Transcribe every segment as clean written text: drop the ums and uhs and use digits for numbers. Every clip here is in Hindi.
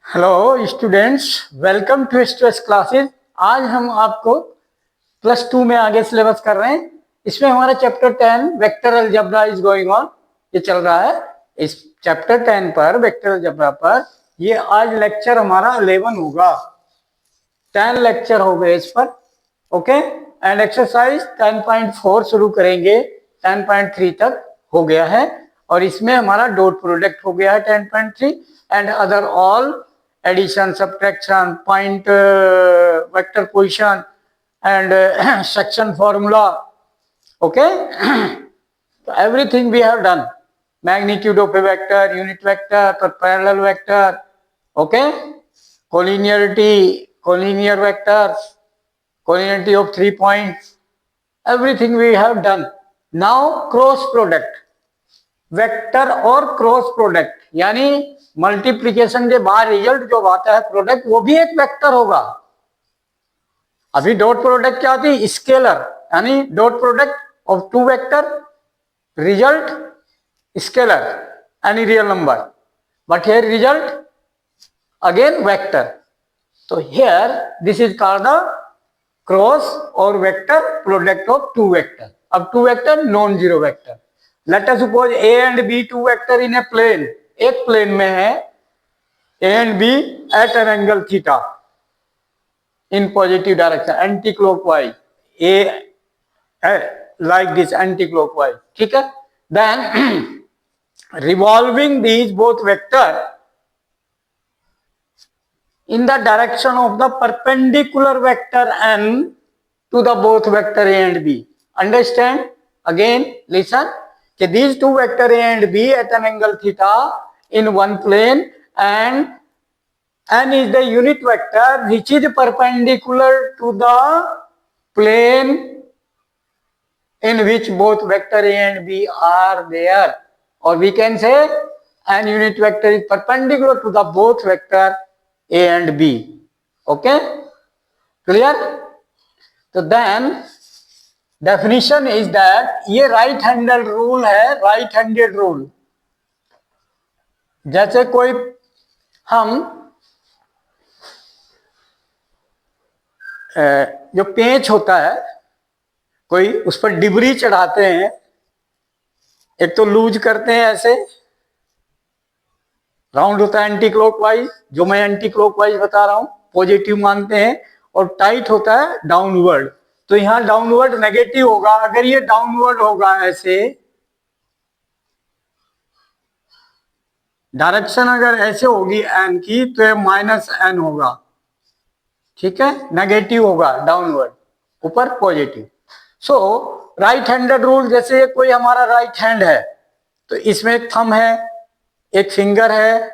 Hello students, welcome to stress classes. आज हम आपको +2 में आगे सिलेबस कर रहे हैं। इसमें हमारा chapter 10 vector algebra is going on, ये चल रहा है। इस चैप्टर 10 पर, वेक्टर अलजेब्रा पर, ये आज लेक्चर हमारा 11 होगा। 10 लेक्चर हो गए इस पर, ओके। एंड एक्सरसाइज 10.4 शुरू करेंगे, 10.3 तक हो गया है। और इसमें हमारा डॉट प्रोडक्ट हो गया है 10.3 and other all addition, subtraction, point, vector position and section formula, okay. So everything we have done. Magnitude of a vector, unit vector, parallel vector, okay. Collinear vectors, collinearity of 3 points, everything we have done. Now cross product, vector और क्रॉस प्रोडक्ट, यानी मल्टीप्लिकेशन के बाद रिजल्ट जो आता है प्रोडक्ट, वो भी एक वेक्टर होगा। अभी डॉट प्रोडक्ट क्या थी? स्केलर, यानी dot product of 2 vector, result scalar any real number, but here result again vector. तो here this is called the cross और वेक्टर प्रोडक्ट ऑफ 2 वेक्टर। अब 2 vector non zero vector. Let us suppose A and B 2 vector in a plane, एक प्लेन में है A and B at an angle theta in positive direction, anti clockwise, a like this anti-clockwise, ठीक है। Then revolving these both vector in the direction of the perpendicular vector n to the both vector a and b. Understand? Again listen, कि these 2 vector a and b at an angle theta in one plane and n is the unit vector which is perpendicular to the plane in which both vector a and b are there, or we can say an unit vector is perpendicular to the both vector a and b, okay, clear? तो then definition is that ये राइट हैंडेड रूल है, राइट हैंडेड रूल। जैसे कोई हम जो पेंच होता है, कोई उस पर डिबरी चढ़ाते हैं, एक तो लूज करते हैं, ऐसे राउंड होता है एंटी क्लॉकवाइज, जो मैं एंटी क्लॉकवाइज बता रहा हूं, पॉजिटिव मानते हैं, और टाइट होता है डाउनवर्ड। तो यहां डाउनवर्ड नेगेटिव होगा। अगर ये डाउनवर्ड होगा ऐसे, डायरेक्शन अगर ऐसे होगी एन की, तो ये -n होगा, ठीक है, नेगेटिव होगा डाउनवर्ड, ऊपर पॉजिटिव। सो राइट हैंडेड रूल, जैसे कोई हमारा राइट हैंड है, तो इसमें एक थंब है, एक फिंगर है,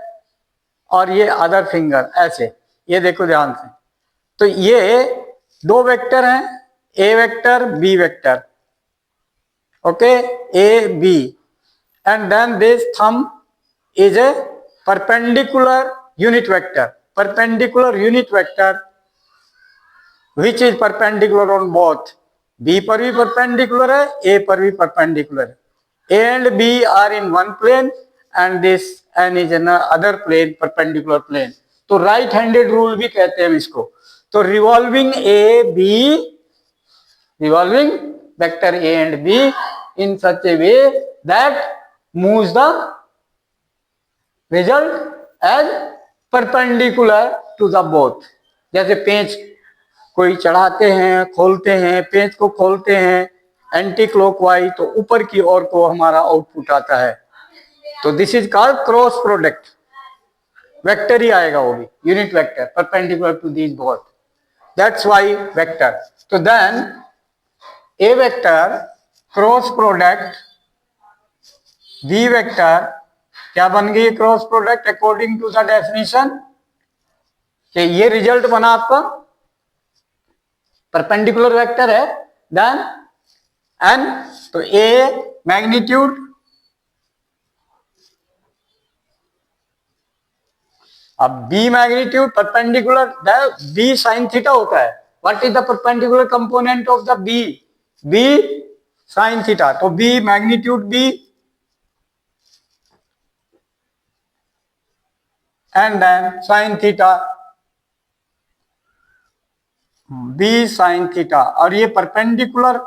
और ये अदर फिंगर ऐसे, ये देखो ध्यान से। तो ये 2 वेक्टर हैं, A vector B vector, okay, A B, and then this thumb is a perpendicular unit vector, perpendicular unit vector which is perpendicular on both, B पर भी perpendicular है, A पर भी perpendicular है। A and B are in one plane and this N is in another plane, perpendicular plane। तो right handed rule भी कहते हैं इसको। तो revolving vector A and B in such a way that moves the result as perpendicular to the both। जैसे पेंच कोई चढ़ाते हैं, खोलते हैं, पेंच को खोलते हैं एंटी क्लॉकवाइज, तो ऊपर की ओर को हमारा आउटपुट आता है। तो this is called cross product, vector ही आएगा, वो भी unit vector, perpendicular to these both, that's why vector. तो then A vector cross product B vector क्या बन गई? Cross product according to the definition, कि ये रिजल्ट बना आपका परपेंडिकुलर वेक्टर है, देन एन, तो ए मैग्नीट्यूड, अब B magnitude perpendicular, B sine theta होता है। What is the perpendicular component of the B? B sine theta, तो B magnitude B, and then sin theta, b sin theta, और ये परपेंडिकुलर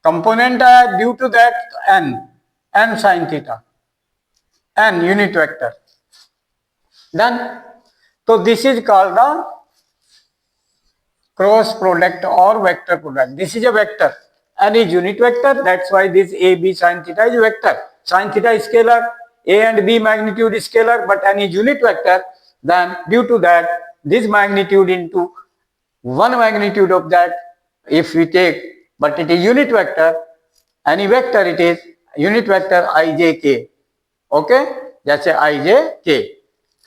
कंपोनेंट है, due to that n sin theta, n unit vector. Done. तो this is called the cross product or vector product. This is a vector. N is unit vector. That's why this a b sin theta is vector. Sin theta is scalar. A and b magnitude is scalar, but n is unit vector. Then due to that, this magnitude into one magnitude of that, if we take, but it is unit vector. Any vector it is unit vector ijk. Okay, जैसे ijk.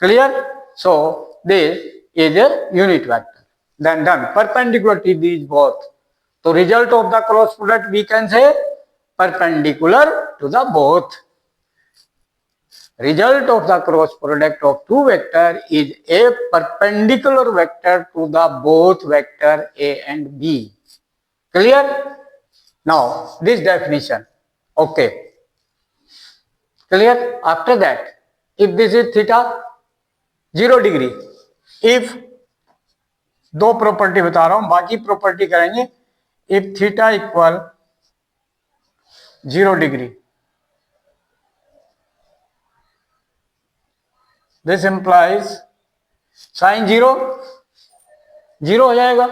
Clear? So this is a unit vector. Then done. Perpendicular to these both. So result of the cross product we can say perpendicular to the both. Result of the cross product of two vector is a perpendicular vector to the both vector A and B. Clear? Now this definition. Okay. Clear? After that, if this is theta 0 degree, if दो प्रॉपर्टी बता रहा हूं, बाकी प्रॉपर्टी करेंगे. इफ थीटा इक्वल 0 डिग्री, दिस इंप्लाइज साइन 0 हो जाएगा.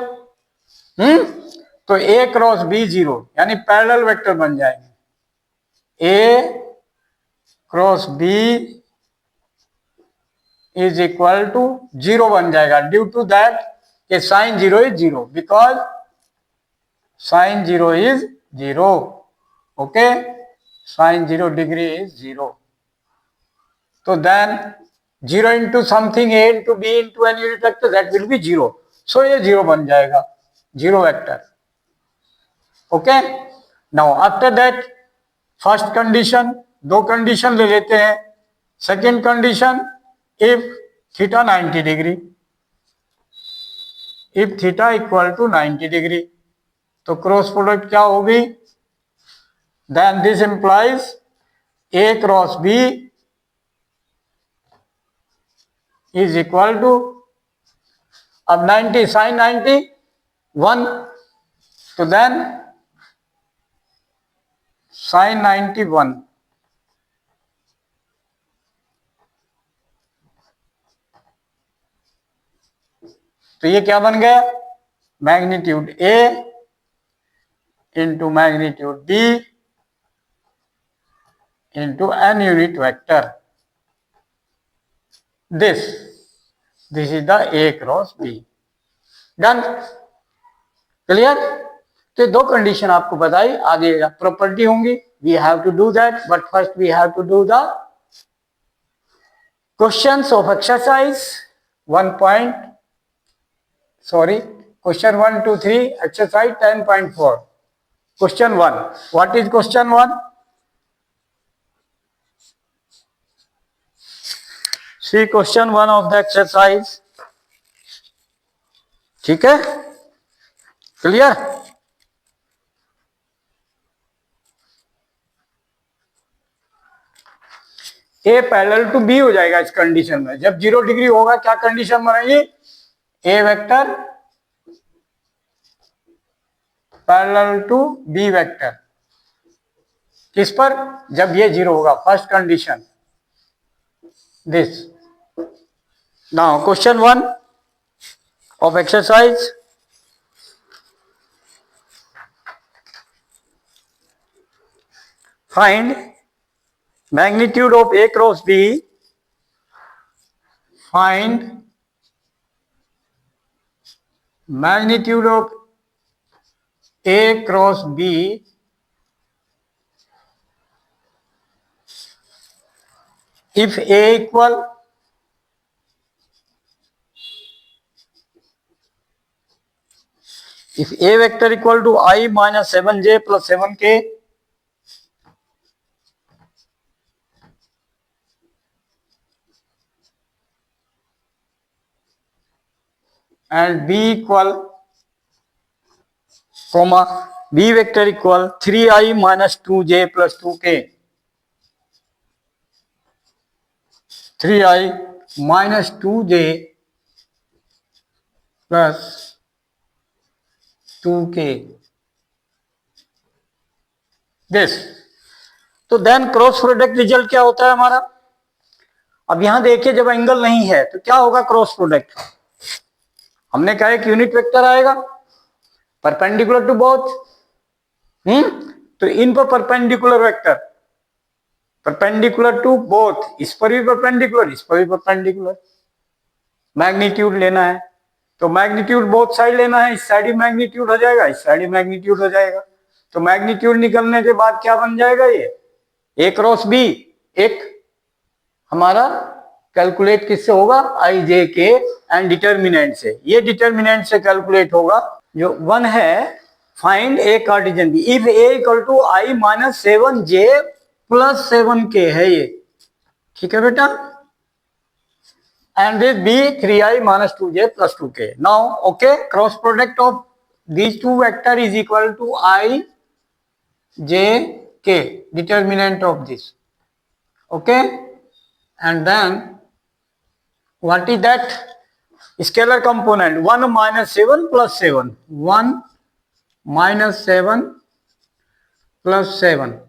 तो ए क्रॉस बी 0, यानी पैरेलल वेक्टर बन जाएंगे. A cross B is equal to 0 बन जाएगा, ड्यू टू दैट कि sine 0 is 0, because sine 0 is 0. Okay, sine 0 degree is 0. तो then 0 into something A into B into N unit vector, that will be 0. So ये 0 बन जाएगा, 0 vector. Okay. Now after that first condition, दो कंडीशन ले लेते हैं. Second condition, if theta 90 degree, if theta equal to 90 degree, तो क्रॉस प्रोडक्ट क्या होगी? Then this implies A cross B is equal to, अब 90 साइन 90 1, तो देन साइन 90 1. तो ये क्या बन गया? Magnitude A into magnitude B into N unit vector. This is the A cross B. Done. Clear? तो दो कंडीशन आपको बताई, आगे प्रॉपर्टी होंगी. We have to do that, but first we have to do the questions of exercise 1 2 3 exercise 10.4. Question 1. What is question 1? See question 1 of the exercise. ठीक है? Clear? A parallel to B हो जाएगा इस कंडीशन में. जब 0 डिग्री होगा क्या कंडीशन बनेगी? A vector parallel to B vector. किस पर? जब ये 0 होगा. First condition this. Now question 1 of exercise. Find magnitude of A cross B. Find magnitude of A cross B if A equal if A vector equal to I minus 7j plus 7k and B equal comma B vector equal 3I minus 2j plus 2k. 3i minus 2j plus 2k this. तो देन क्रॉस प्रोडक्ट रिजल्ट क्या होता है हमारा? अब यहां देखिए, जब एंगल नहीं है तो क्या होगा क्रॉस प्रोडक्ट? हमने कहा एक यूनिट वेक्टर आएगा परपेंडिकुलर टू बोथ, तो इन पर perpendicular vector, perpendicular to both, इस पर भी परपेंडिकुलर, इस पर भी परपेंडिकुलर। मैग्नीट्यूड लेना है तो मैग्नीट्यूड बोथ साइड लेना है, इस साइड ही मैग्नीट्यूड हो जाएगा, इस साइड ही मैग्नीट्यूड हो जाएगा। तो मैग्नीट्यूड निकलने के बाद क्या बन जाएगा? ये ए क्रॉस बी। एक हमारा कैलकुलेट किससे होगा? आई जे के एंड डिटर्मिनेंट से। ये डिटर्मिनेंट से कैलकुलेट होगा। जो वन है, find A Cartesian B if A equal to I minus 7j plus 7k है ये, ठीक है बेटा? And this B 3i minus 2j plus 2k। Now okay, cross product of these two vector is equal to I j k, determinant of this. Okay, and then what is that? Scalar component 1 minus 7 plus 7, 1 minus 7 plus 7,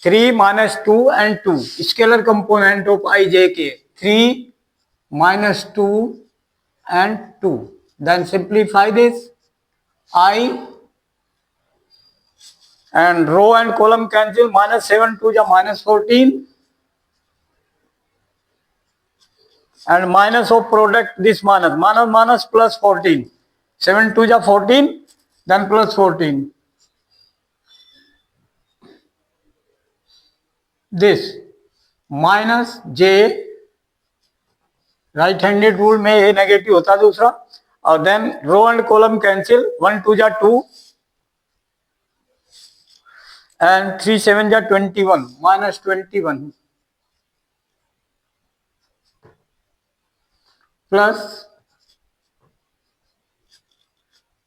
3 minus 2 and 2. Scalar component of I j k 3 minus 2 and 2. Then simplify this. I and row and column cancel, minus 7 2 ja minus 14 and minus of product this minus plus 14, 7 2 ja 14, then plus 14, this minus j, right handed rule में ये नेगेटिव होता है दूसरा, और then row and column cancel, 1 2 जा 2 and 3 7 जा 21, minus 21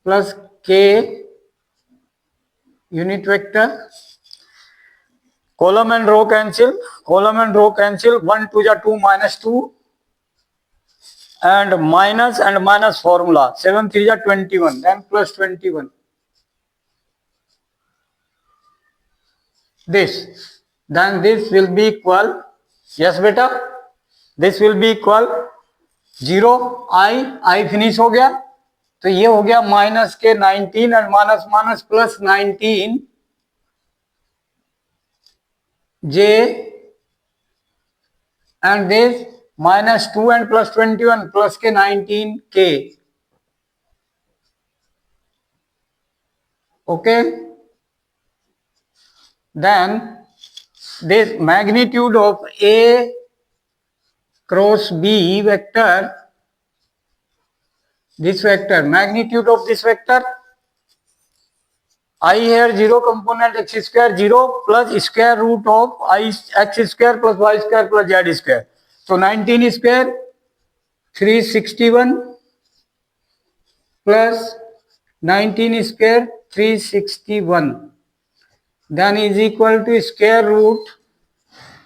plus k unit vector, column and row cancel, 1 2 जा 2 minus 2 and minus formula, 7 3 जा 21, then plus 21. This, then this will be equal, yes beta, this will be equal 0, I finish हो गया, तो ये हो गया माइनस के 19 और minus plus 19 j and this minus 2 and plus 21 plus के 19k. Okay, then this magnitude of A cross B vector, this vector, magnitude of this vector, I here 0 component x square 0 plus square root of I x square plus y square plus z square. So 19 square 361 plus 19 square 361, then is equal to square root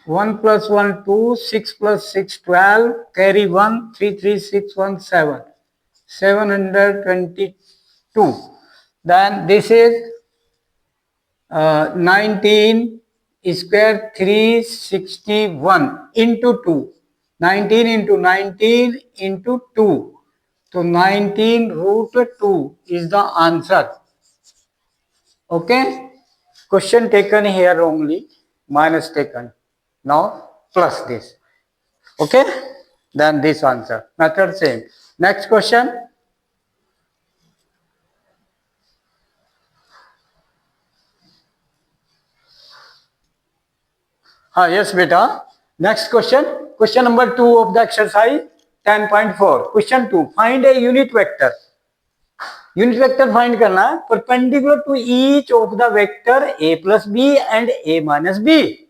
1 plus 1 2, 6 plus 6 12, carry 1 3 3 6 1 7, 722. Then this is 19 square 361 into 2, 19 into 19 into 2, so 19 root 2 is the answer. Okay, question taken here only, minus taken, now plus this. Okay, then this answer, method same. Next question. Yes beta, next question, question number 2 of the exercise 10.4. Question 2, find a unit vector. Unit vector find करना है perpendicular to each of the vector a plus b and a minus b,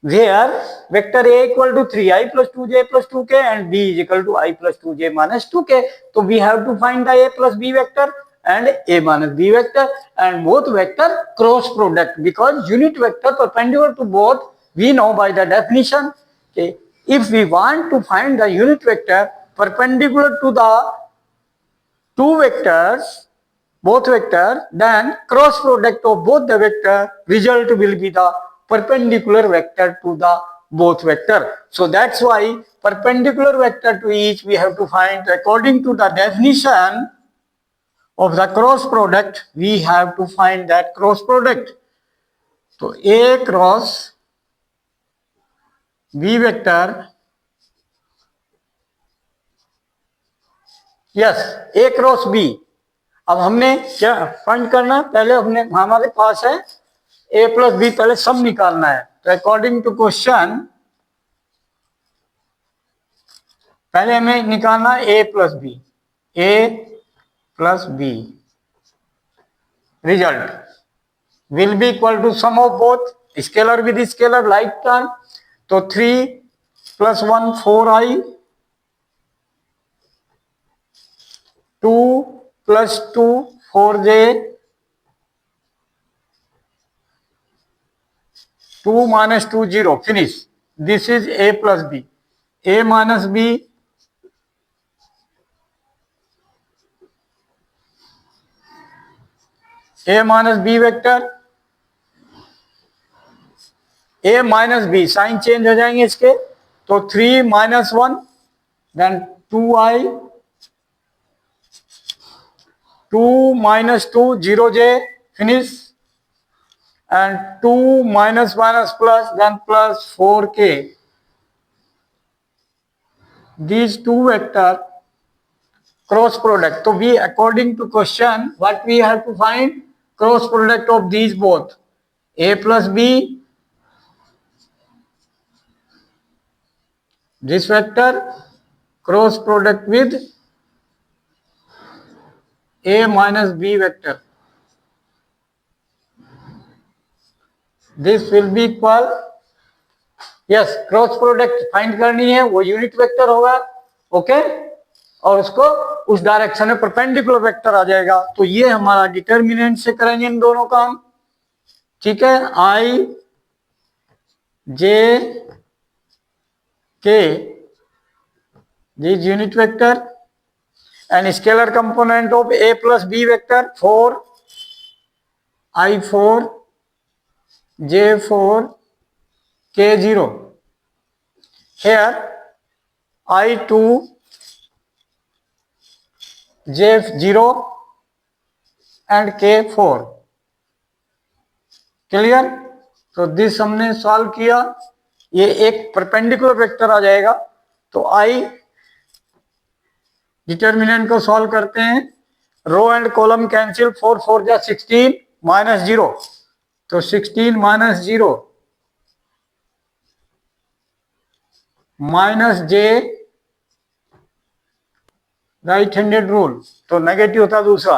where vector a equal to 3i plus 2j plus 2k and b is equal to I plus 2j minus 2k. So we have to find the a plus b vector and a minus b vector, and both vector cross product, because unit vector perpendicular to both we know by the definition. Okay, if we want to find the unit vector perpendicular to the two vectors, both vectors, then cross product of both the vector result will be the perpendicular vector to the both vector. So that's why perpendicular vector to each we have to find according to the definition of the cross product. We have to find that cross product. So A cross B vector, yes A cross B. अब हमने क्या फाइंड करना, पहले हमने हमारे पास है A प्लस बी, पहले सम निकालना है. तो अकॉर्डिंग टू क्वेश्चन पहले हमें निकालना A plus B. A plus B result will be equal to sum of both scalar with scalar like term. तो 3 plus 1 4i, 2 plus 2 4j, 2 minus 2 0, finish. This is A plus B. A minus B, A minus B vector, A minus B, sine change हो जाएंगे इसके. तो 3 minus 1 then 2i, 2 minus 2 0j, finish. And 2 minus minus plus then plus 4k. These two vector cross product. So we, according to question, what we have to find? Cross product of these both. A plus B, this vector, cross product with A minus B vector. This will be equal, yes, cross product find करनी है, वो यूनिट वेक्टर होगा. ओके, और उसको उस डायरेक्शन में परपेंडिकुलर वेक्टर आ जाएगा. तो ये हमारा डिटर्मिनेंट से करेंगे इन दोनों काम. ठीक है, I J K this unit vector and scalar component of A plus B vector 4 I4 J4 K0. Here I2 J0 and K4. Clear. तो दिस हमने सॉल्व किया, ये एक परपेंडिकुलर वेक्टर आ जाएगा. तो आई डिटर्मिनेंट को सॉल्व करते हैं. रो एंड कॉलम कैंसिल, 4 4 जा 16 माइनस 0. तो 16 माइनस 0 माइनस जे, राइट हैंडेड रूल, तो नेगेटिव था दूसरा.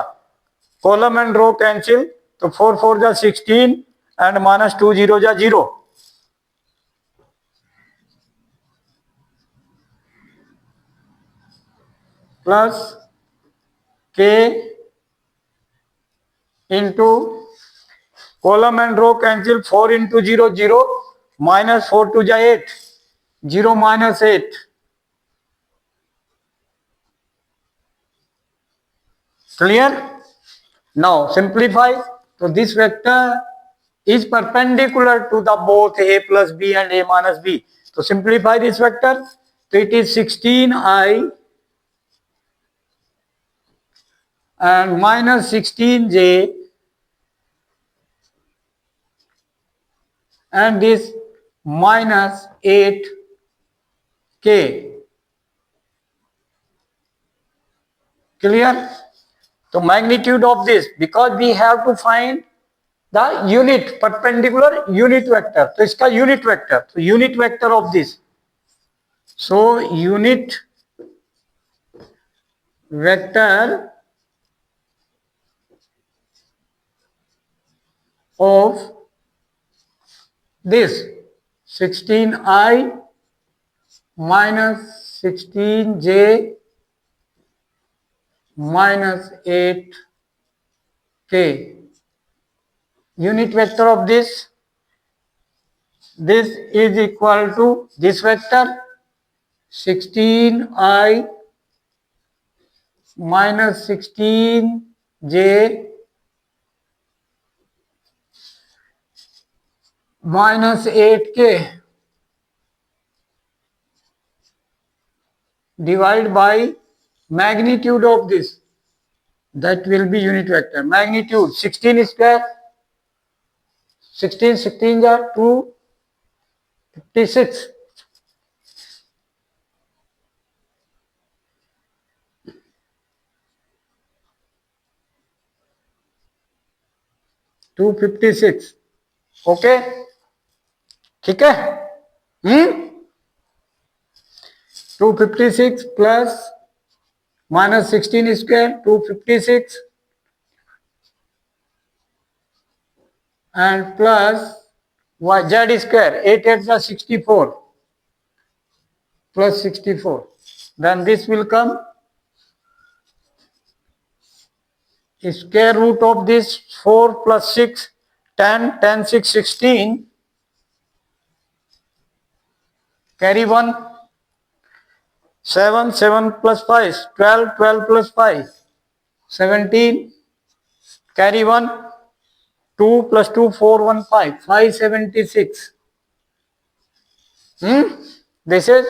कॉलम एंड रो कैंसिल, तो 4 4 जा 16 एंड माइनस 2 0 जा 0. Plus K into column and row cancel, 4 into 0 0 minus 4 2 जा 8, 0 minus 8. Clear? Now simplify. So this vector is perpendicular to the both A plus B and A minus B. So simplify this vector. So it is 16i and minus 16j and this minus 8k. Clear? So magnitude of this, because we have to find the unit perpendicular unit vector. So इसका unit vector. So unit vector of this. So unit vector of this 16i minus 16j minus 8k. Unit vector of this is equal to this vector 16i minus 16j minus 8k divide by magnitude of this, that will be unit vector. Magnitude 16 square, 16 are 256. Okay, ठीक है। 256 plus minus 16 square 256 and plus z square 8 8 is 64 plus 64, then this will come square root of this 4 plus 6 10 10 6 16, carry 1 7 7 plus 5 12 12 plus 5 17, carry 1 2 plus 2 4 1 5 576. This is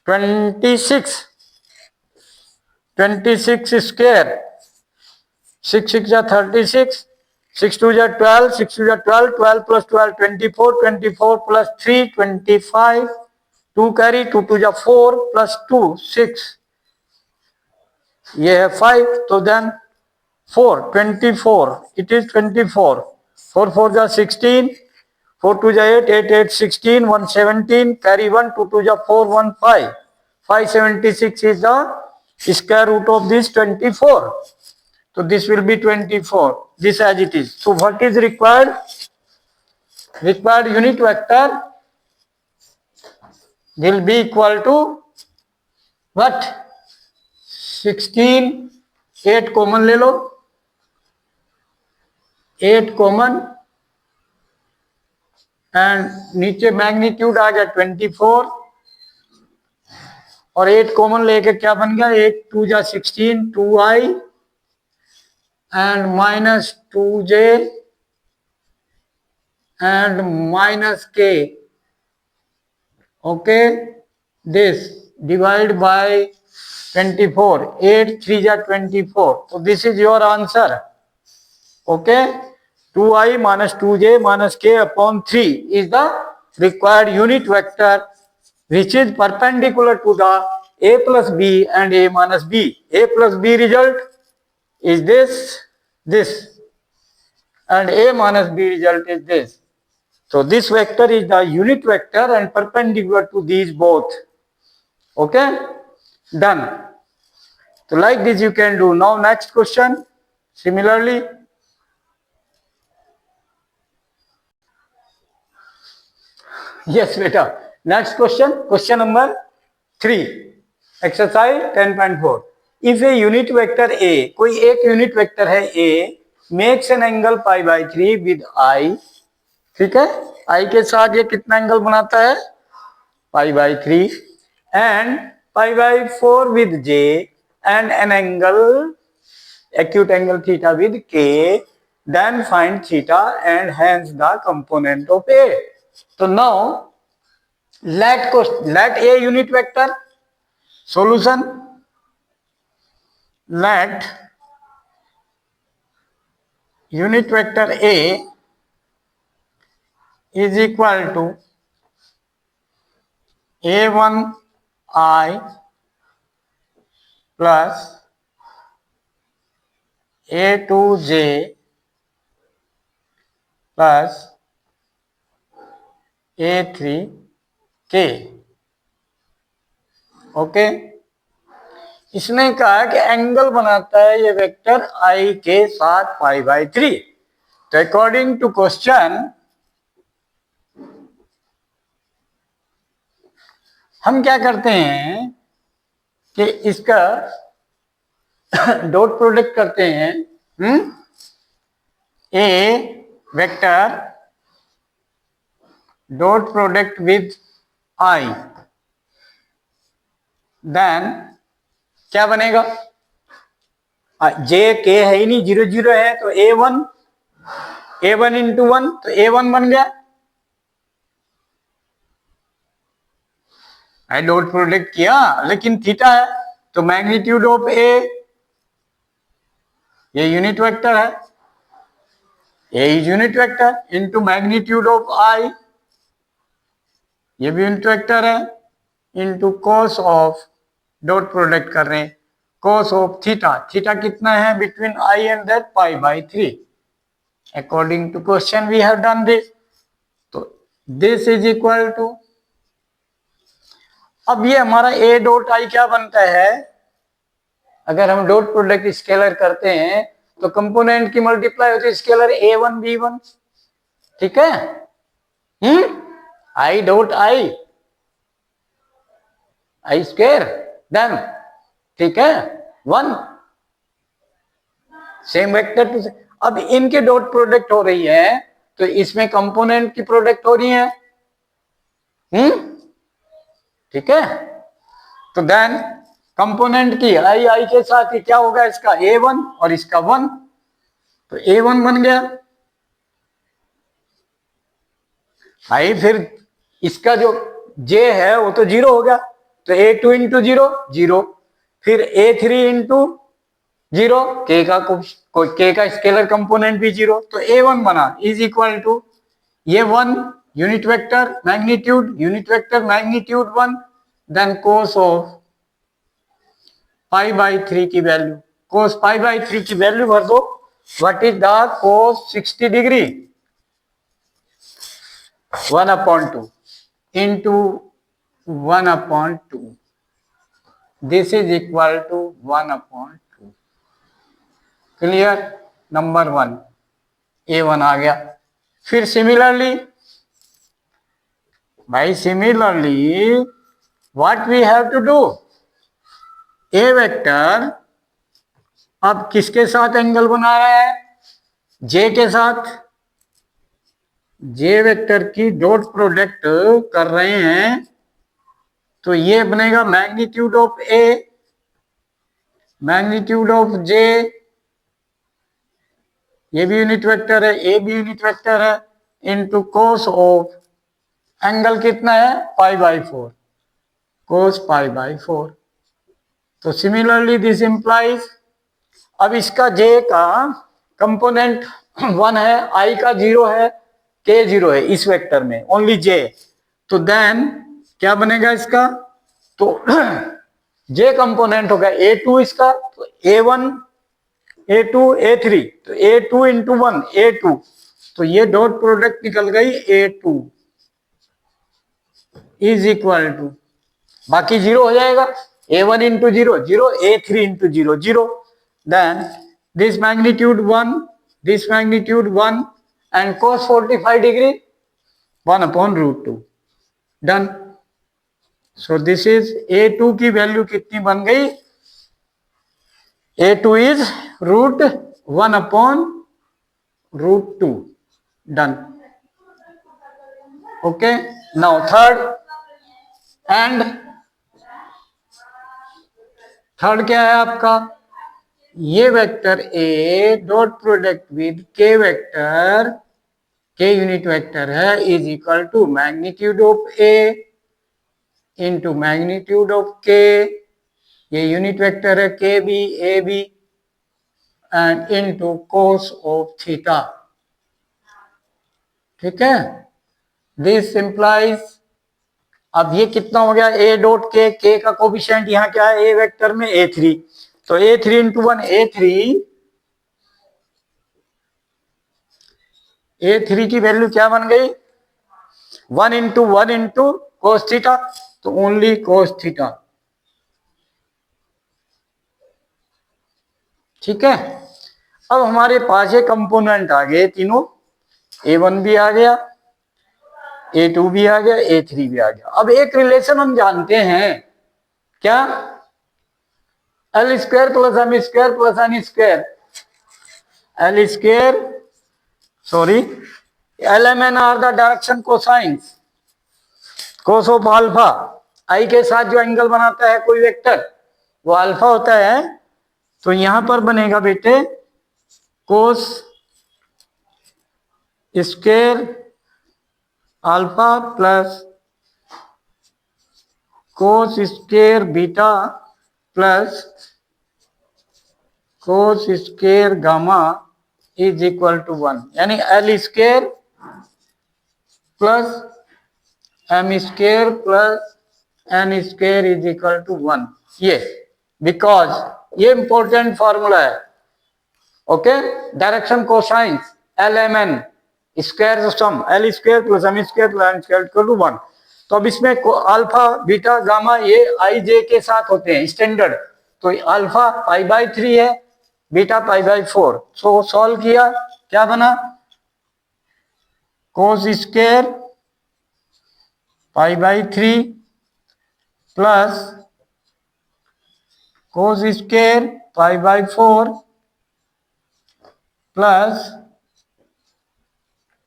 26 square 6 6 is 36 6 2 is 12 6 2 is 12 12 plus 12 24 24 plus 3 25 2 carry 2 2 is 4 plus 2 6, ये है 5, तो then 4 24, it is 24 4 4 is 16 4 2 is 8 8 8 16 117, carry 1 2 2 is 4 1 5 576 is the square root of this 24. So this will be 24, this as it is. So what is required? Required unit vector will be equal to what? 16, 8 common ले लो, 8 कॉमन एंड नीचे मैग्नीट्यूड आ गया 24 और 8 कॉमन लेके क्या बन गया, 8 2 जा 16 2i and minus 2j and minus k. Okay, this divide by 24, 8 3 is 24. So this is your answer. Okay, 2i minus 2j minus k upon 3 is the required unit vector which is perpendicular to the a plus b and a minus b. A plus b result is this and a minus b result is this. So this vector is the unit vector and perpendicular to these both. Okay, done. So like this you can do. Now next question similarly. Yes beta, next question number 3, exercise 10.4. If a unit vector a, कोई एक यूनिट वेक्टर है a, makes an angle pi by 3 with I, ठीक है, I के साथ ये कितना एंगल बनाता है, pi by 3 and pi by 4 with j and an angle, acute angle theta with k, then find theta and hence the component of a. So now let a unit vector, solution, let unit vector a is equal to a1i plus a2j plus a3k. Okay, इसने कहा कि एंगल बनाता है ये वेक्टर i के साथ पाई बाई 3. तो अकॉर्डिंग टू क्वेश्चन हम क्या करते हैं कि इसका डॉट प्रोडक्ट करते हैं. A vector dot product with I then क्या बनेगा, जे के है ही नहीं, 0 0 है, तो A1 इंटू 1, तो A1 बन गया। आई डॉट प्रोडक्ट किया, लेकिन थीटा है, तो मैग्नीट्यूड ऑफ ए, ये यूनिट वेक्टर है, A is unit vector into magnitude of I, ये भी यूनिट वेक्टर है, into cos of, dot product कर रहे हैं, cos ऑफ थीटा, थीटा कितना है between I and that, π/3 according to question we have done this. तो दिस इज इक्वल टू, अब ये हमारा a डॉट आई क्या बनता है, अगर हम डॉट प्रोडक्ट स्केलर करते हैं तो कंपोनेंट की मल्टीप्लाई होती है स्केलर a1 b1, ठीक है, I dot I square, then ठीक है 1, सेम वेक्टर टू, अब इनके डॉट प्रोडक्ट हो रही है, तो इसमें कंपोनेंट की प्रोडक्ट हो रही है, ठीक है, तो देन कंपोनेंट की आई के साथ ही क्या होगा, इसका A1 और इसका 1, तो A1 बन गया आई, फिर इसका जो J है वो तो 0 हो गया, तो A2 इंटू 0 0, फिर A3 इंटू 0, K का स्केलर कंपोनेंट भी 0, तो A1 बना इज इक्वल टू, ये 1 unit vector magnitude, unit vector magnitude 1, then cos of π/3 की वैल्यू, कोस π/3 की वैल्यू भर दो, what is the cos 60 degree, 1/2 into 1/2, this is equal to 1/2, clear, number 1 A1 आ गया। फिर similarly what we have to do, A vector अब किसके साथ एंगल बना रहा है, जे के साथ, जे वेक्टर की डॉट प्रोडक्ट कर रहे हैं, तो ये बनेगा magnitude of A, magnitude of J, ये भी यूनिट वेक्टर है, ए भी यूनिट वेक्टर है, इनटू कोस ऑफ, एंगल कितना है π/4, कोस π/4, तो सिमिलरली दिस इंप्लाइज, अब इसका J का कंपोनेंट 1 है, I का 0 है, K 0 है इस वेक्टर में, ओनली J, तो देन क्या बनेगा इसका, तो J कंपोनेंट होगा A2 इसका, तो A1 A2 A3, तो A2 इंटू 1 A2, तो ये डॉट प्रोडक्ट निकल गई A2 इज इक्वल टू, बाकी 0 हो जाएगा, A1 into 0 0, A3 into 0 0, then this magnitude 1, this magnitude 1 and cos 45 degree 1/√2, done. So this is A2 की वैल्यू कितनी बन गई, A2 is √1/√2, done. Okay, now third क्या है आपका, ये vector A dot product with K vector, K unit vector है, is equal to magnitude of A into magnitude of K, ये यूनिट वेक्टर है के बी ए B, and into cos of theta, ठीक है, दिस इंप्लाइज, अब ये कितना हो गया, ए डॉट के का कोफिशिएंट यहाँ क्या है, ए वेक्टर में A3, तो A3 इंटू 1 A3 की वैल्यू क्या बन गई, 1 इंटू कोस थीटा, तो ओनली कोस थीटा, ठीक है। अब हमारे पास ये कंपोनेंट आ गए तीनों, A1 भी आ गया, A2 भी आ गया, A3 भी आ गया। अब एक रिलेशन हम जानते हैं, क्या, L square plus M square plus N square, L square sorry LMN are the direction cosines, cos of alpha आई के साथ जो एंगल बनाता है कोई वेक्टर वो अल्फा होता है। तो यहां पर बनेगा बेटे cos square alpha plus cos square beta plus cos square gamma is equal to 1, यानी L square plus M square plus N square is equal to 1। ये बिकॉज ये इंपॉर्टेंट फॉर्मूला है। Okay, direction cosines L M N square sum L square plus M square plus N square equal to 1। तो अब इसमें अल्फा बीटा गामा ये आई जे के साथ होते हैं स्टैंडर्ड। तो अल्फा पाई बाई 3 है, beta pi by 4। So solve किया, क्या बना cos square pi by 3 plus cos square pi by 4 plus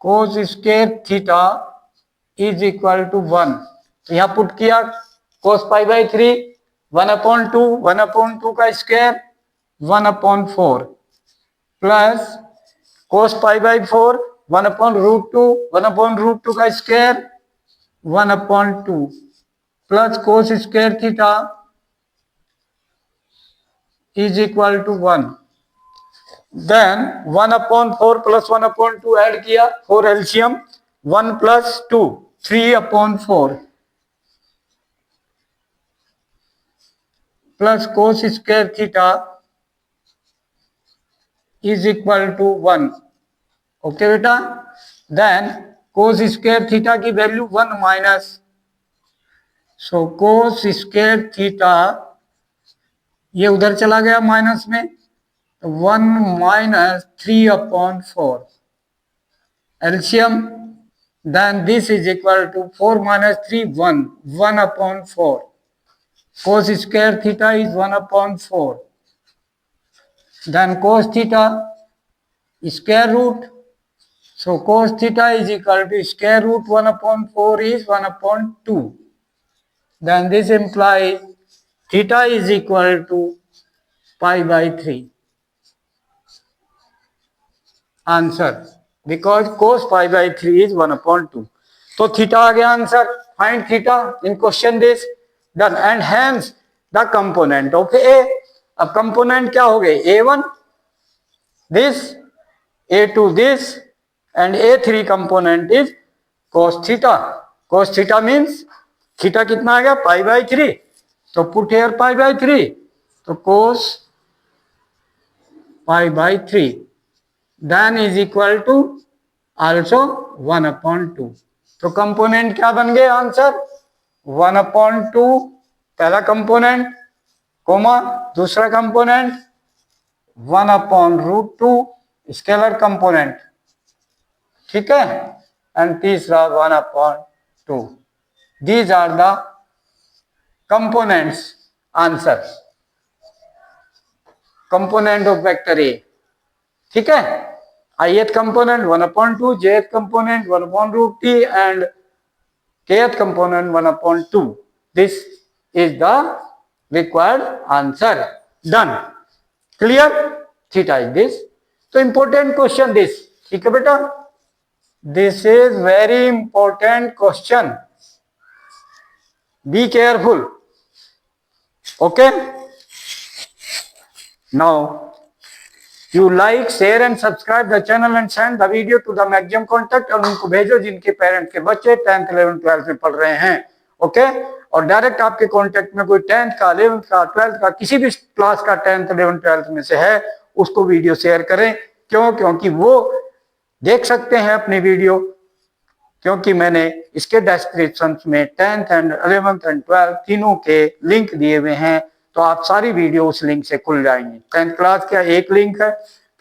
cos square theta is equal to 1। तो यहां पुट किया कोस पाई बाई 3 1/2 का square 1/4 plus cos pi by 4 1/√2 का square 1/2 plus cos square theta is equal to 1। Then 1/4 plus 1/2 add किया, 4 LCM 1 plus 2 3/4 plus cos square theta is equal to 1। Okay बेटा, देन कोस स्क्वायर थीटा की value 1 minus, so cos square theta ये उधर चला गया माइनस में, 1 minus 3/4 LCM, then this is equal to 4 minus 3 1/4 cos square theta is 1/4, then cos theta square root, so cos theta is equal to square root 1/4 is 1/2, then this implies theta is equal to pi by 3 answer, because cos pi by 3 is 1/2। तो थीटा आ गया answer, find theta in question this, done, and hence the component of A. अब कंपोनेंट क्या हो गए, A1 this, A2 this and A3 component is cos theta. cos theta means theta कितना आ गया पाई बाई 3, तो पुट हियर पाई बाई 3, तो cos pi by 3 then is equal to also 1/2। तो कंपोनेंट क्या बन गए आंसर 1/2 पहला कंपोनेंट, कोमा दूसरा कंपोनेंट 1/√2 स्केलर कंपोनेंट, ठीक है, एंड तीसरा 1/2। These are the components answer, component of vector A, ठीक है। ith component 1/2, jth component 1/√t and kth component 1/2. This is the required answer. Done. Clear? Theta is this. So important question this. ठीक है बेटा, this is very important question. Be careful. Okay. Now you like, share and subscribe the channel and send the video to the maximum contact, और उनको भेजो जिनके पेरेंट्स के बच्चे 10th 11th 12th में पढ़ रहे हैं। ओके, और डायरेक्ट आपके कांटेक्ट में कोई 10th का 11th का 12th का किसी भी क्लास का 10th 11th 12th में से है, उसको वीडियो शेयर करें। क्यों? क्योंकि वो देख सकते हैं अपनी वीडियो, क्योंकि मैंने इसके डिस्क्रिप्शन में 10th and 11th and 12th तीनों के लिंक दिए हुए हैं, तो आप सारी वीडियो उस लिंक से खुल जाएंगे। 10th क्लास का एक लिंक है,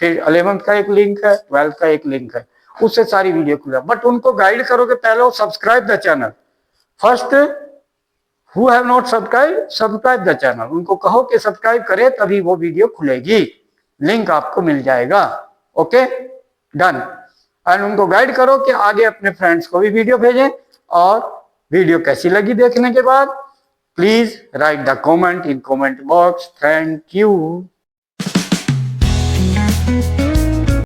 फिर 11th का एक लिंक है, 12th का एक लिंक है, उससे सारी वीडियो खुल जाए। बट उनको गाइड करोगे पहले subscribe the channel first, who have not subscribe the channel, उनको कहो कि सब्सक्राइब करे तभी वो वीडियो खुलेगी, लिंक आपको मिल जाएगा। Okay, done. एंड उनको गाइड करो कि आगे अपने फ्रेंड्स को भी वीडियो भेजें, और वीडियो कैसी लगी देखने के बाद Please write the comment in comment box. Thank you.